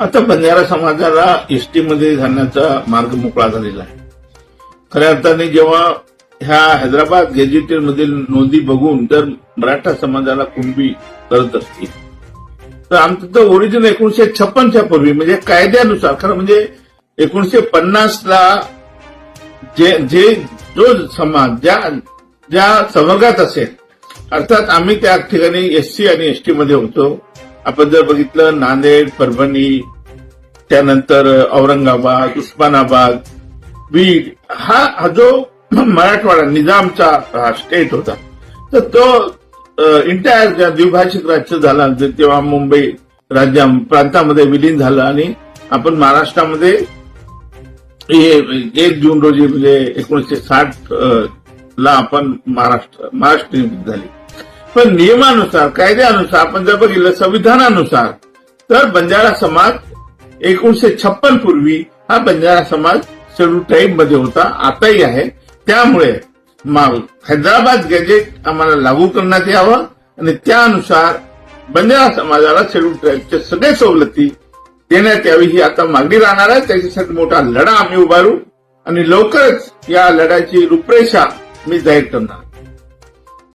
आता बंजारा समाजाला एसटी मध्ये जाण्याचा मार्ग मोकळा झालेला आहे. खऱ्या अर्थाने जेव्हा ह्या हैदराबाद गेजेटेड मधील नोंदी बघून जर मराठा समाजाला कुणबी करत असतील तर आमचं तर ओरिजिन 1956च्या पूर्वी म्हणजे कायद्यानुसार खरं म्हणजे 1950ला जो समाज ज्या संवर्गात असेल अर्थात आम्ही त्या ठिकाणी एससी आणि एसटी मध्ये होतो. आपण जर बघितलं नांदेड, परभणी, त्यानंतर औरंगाबाद, उस्मानाबाद, बीड हा जो मराठवाडा निजामचा स्टेट होता तर तो इंटायर ज्या द्विभाषिक राज्य झाला तेव्हा मुंबई प्रांतामध्ये विलीन झालं आणि आपण महाराष्ट्रामध्ये 1 जून रोजी म्हणजे 1960 ला आपण महाराष्ट्र निर्मित झाली. पण नियमानुसार कायद्यानुसार आपण जर बघितलं संविधानानुसार तर बंजारा समाज 1956 पूर्वी हा बंजारा समाज शेड्यूल ट्राईब मध्ये होता, आताही आहे. त्यामुळे हैदराबाद गॅजेट आम्हाला लागू करण्यात यावं आणि त्यानुसार बंजारा समाजाला शेड्यूल ट्राईबच्या सगळे सवलती देण्यात यावी ही आता मागणी राहणार आहे. त्याच्यासाठी मोठा लढा आम्ही उभारू आणि लवकरच या लढ्याची रूपरेषा मी जाहीर करणार.